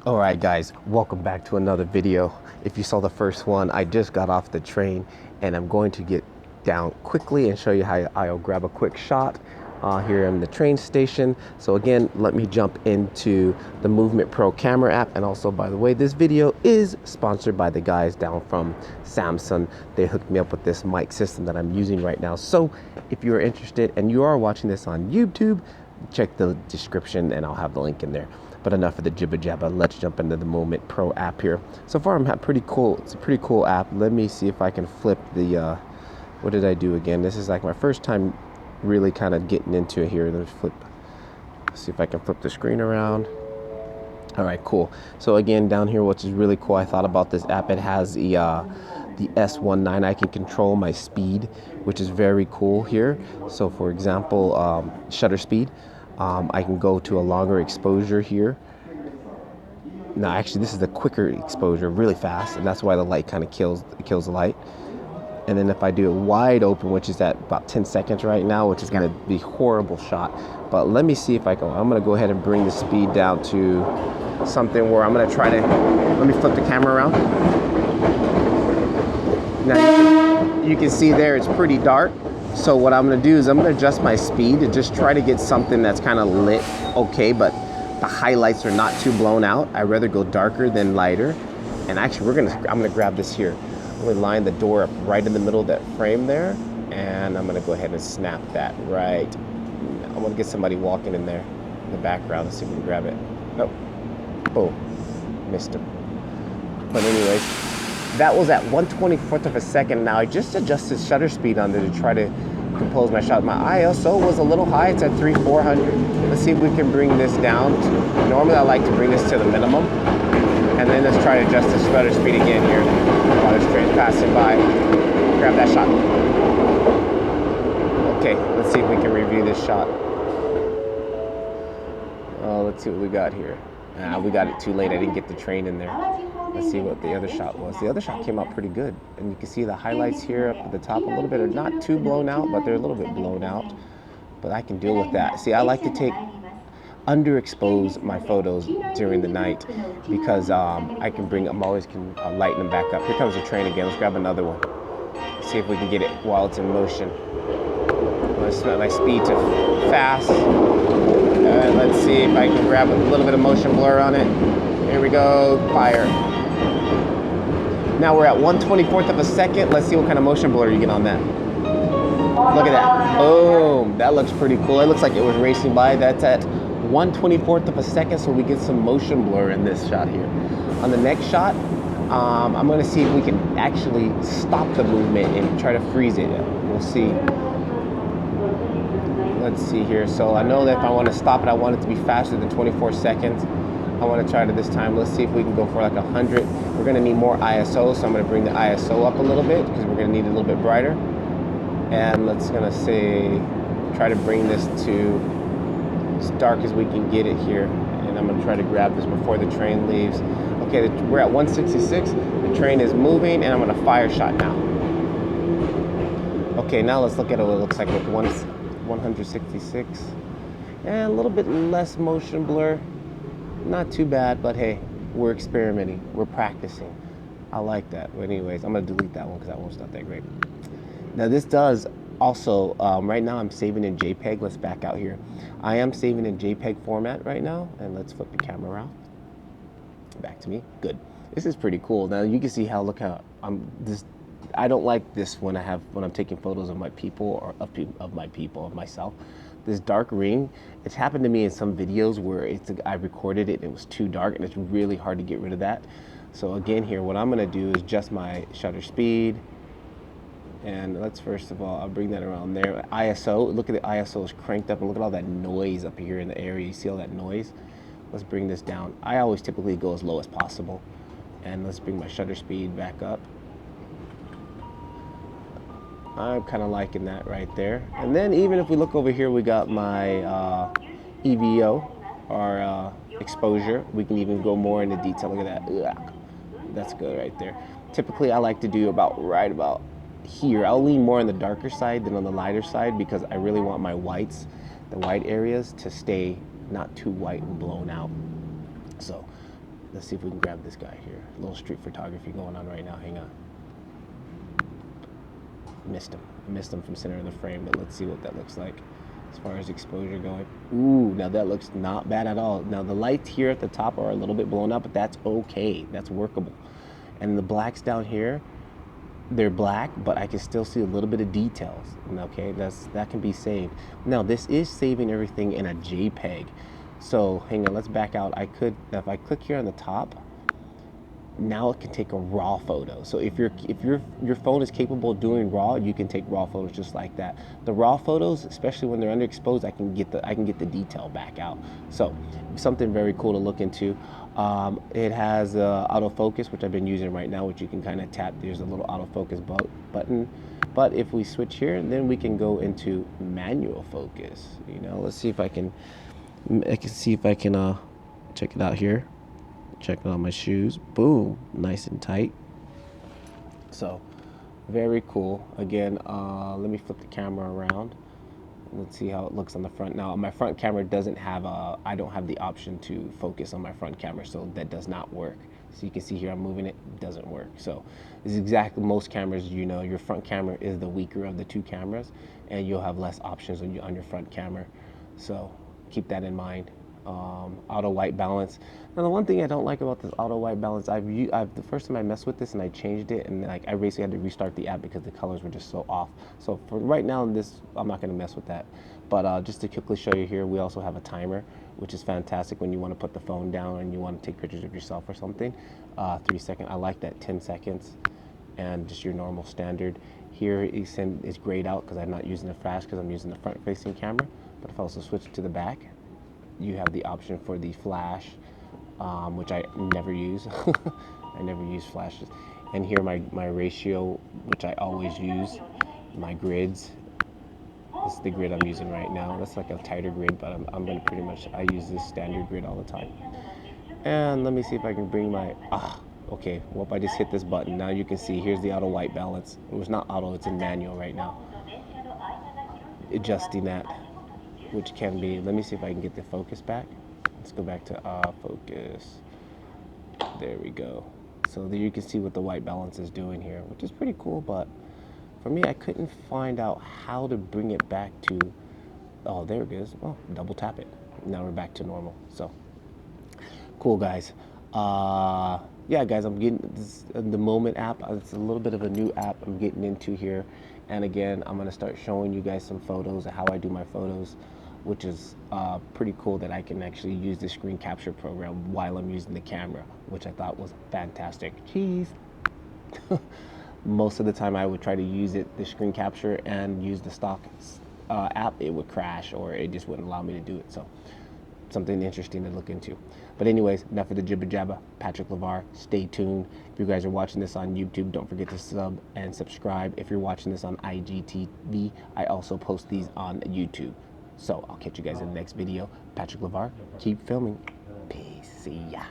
All right, guys, welcome back to another video. If you saw the first one, I just got off the train and I'm going to get down quickly and show you how I'll grab a quick shot here in the train station. So again, let me jump into the Movement Pro camera app. And also, by the way, this video is sponsored by the guys down from Samson. They hooked me up with this mic system that I'm using right now. So if you're interested and you are watching this on YouTube, check the description and I'll have the link in there. But enough of the jibber jabber. Let's jump into the Movement Pro app here. So far, I'm pretty cool. It's a pretty cool app. Let me see if I can flip the. What did I do again? This is like my first time really kind of getting into it here. Let's flip. Let's see if I can flip the screen around. All right, cool. So again, down here, which is really cool. I thought about this app. It has the S19. I can control my speed, which is very cool here. So for example, shutter speed. I can go to a longer exposure here. Now, actually, this is a quicker exposure, really fast, and that's why the light kind of kills the light. And then if I do it wide open, which is at about 10 seconds right now, which is going to be horrible shot. But let me see if I can. I'm going to go ahead and bring the speed down to something where I'm going to try to. Let me flip the camera around. Now you can see there it's pretty dark. So what I'm going to do is I'm going to adjust my speed to just try to get something that's kind of lit okay, but the highlights are not too blown out. I'd rather go darker than lighter. And actually I'm going to grab this here. I'm going to line the door up right in the middle of that frame there, and I'm going to go ahead and snap that right. I want to get somebody walking in there in the background. Let's see if we can grab it. Nope. Boom. Missed him. But anyways, that was at 1/24th of a second. Now I just adjusted shutter speed on there to try to compose my shot. My ISO was a little high. It's at 3,400. Let's see if we can bring this down. Normally I like to bring this to the minimum. And then let's try to adjust the shutter speed again here while this train's passing by. Grab that shot. Okay, let's see if we can review this shot. Oh, let's see what we got here. We got it too late. I didn't get the train in there. Let's see what the other shot was. The other shot came out pretty good. And you can see the highlights here up at the top a little bit are not too blown out, but they're a little bit blown out. But I can deal with that. See, I like to underexpose my photos during the night because I'm always can lighten them back up. Here comes the train again. Let's grab another one. See if we can get it while it's in motion. Let's set my speed to fast. Let's see if I can grab a little bit of motion blur on it. Here we go, fire. Now we're at 1/24th of a second. Let's see what kind of motion blur you get on that. Look at that. Boom. That looks pretty cool. It looks like it was racing by. That's at 1/24th of a second, so we get some motion blur in this shot here. On the next shot, I'm going to see if we can actually stop the movement and try to freeze it. We'll see. Let's see here. So I know that if I want to stop it, I want it to be faster than 24 seconds. I want to try it this time. Let's see if we can go for like 100. We're going to need more ISO, so I'm going to bring the ISO up a little bit because we're going to need it a little bit brighter. And let's going to say, try to bring this to as dark as we can get it here. And I'm going to try to grab this before the train leaves. Okay, we're at 166. The train is moving, and I'm going to fire shot now. Okay, now let's look at what it looks like with 166. And a little bit less motion blur. Not too bad, but hey, we're experimenting. We're practicing. I like that. But anyways, I'm going to delete that one because that one's not that great. Now this does also, right now I'm saving in JPEG. Let's back out here. I am saving in JPEG format right now. And let's flip the camera around. Back to me. Good. This is pretty cool. Now you can see how, look how I don't like this when I'm taking photos of my people or of myself. This dark ring, it's happened to me in some videos where I recorded it and it was too dark, and it's really hard to get rid of that. So again here, what I'm going to do is adjust my shutter speed. And let's first of all, I'll bring that around there. ISO, look at the ISO is cranked up, and look at all that noise up here in the area. You see all that noise? Let's bring this down. I always typically go as low as possible. And let's bring my shutter speed back up. I'm kind of liking that right there. And then even if we look over here, we got my EVO, or exposure. We can even go more into detail. Look at that. Ugh. That's good right there. Typically, I like to do right about here. I'll lean more on the darker side than on the lighter side because I really want my whites, the white areas, to stay not too white and blown out. So Let's see if we can grab this guy here. A little street photography going on right now. Hang on. Missed him. I missed him from center of the frame, but let's see what that looks like as far as exposure going. Ooh, now that looks not bad at all. Now the lights here at the top are a little bit blown out, but that's okay. That's workable. And the blacks down here, they're black, but I can still see a little bit of details. Okay, that can be saved. Now this is saving everything in a JPEG. So hang on, let's back out. If I click here on the top, now it can take a raw photo. So if your phone is capable of doing raw, you can take raw photos just like that. The raw photos, especially when they're underexposed, I can get the detail back out. So something very cool to look into. It has autofocus, which I've been using right now, which you can kind of tap. There's a little autofocus button. But if we switch here, then we can go into manual focus. You know, let's see if I can check it out here. Checking out my shoes. Boom, nice and tight. So very cool. Again, let me flip the camera around. Let's see how it looks on the front. Now my front camera doesn't have I don't have the option to focus on my front camera, so that does not work. So you can see here I'm moving it, doesn't work. So it's exactly, most cameras, you know, your front camera is the weaker of the two cameras, and you'll have less options on your front camera. So keep that in mind. Auto white balance. Now the one thing I don't like about this auto white balance, the first time I messed with this and I changed it, and like I basically had to restart the app because the colors were just so off. So for right now, I'm not going to mess with that. But just to quickly show you here, we also have a timer, which is fantastic when you want to put the phone down and you want to take pictures of yourself or something. 3 seconds. I like that. 10 seconds, and just your normal standard. Here it's grayed out because I'm not using the flash because I'm using the front-facing camera. But if I also switch to the back, you have the option for the flash, which I never use. I never use flashes. And here my ratio, which I always use, my grids. This is the grid I'm using right now. That's like a tighter grid, but I'm going to I use this standard grid all the time. And let me see if I can bring my, okay, well, I just hit this button. Now you can see, here's the auto white balance. It was not auto, it's in manual right now. Adjusting that, which can be, let me see if I can get the focus back. Let's go back to focus. There we go. So there you can see what the white balance is doing here, which is pretty cool, but for me, I couldn't find out how to bring it back to, oh, there it is. Oh, double tap it. Now we're back to normal. So cool, guys. Yeah, guys, I'm getting this, the Moment app. It's a little bit of a new app I'm getting into here. And again, I'm going to start showing you guys some photos of how I do my photos, which is pretty cool that I can actually use the screen capture program while I'm using the camera, which I thought was fantastic. Cheese. Most of the time I would try to use the screen capture and use the stock app, it would crash or it just wouldn't allow me to do it. So something interesting to look into. But anyways, enough of the jibber jabber. Patrick LeVar, stay tuned. If you guys are watching this on YouTube, don't forget to sub and subscribe. If you're watching this on IGTV, I also post these on YouTube. So I'll catch you guys in the next video. Patrick LeVar, keep filming. Peace. See ya.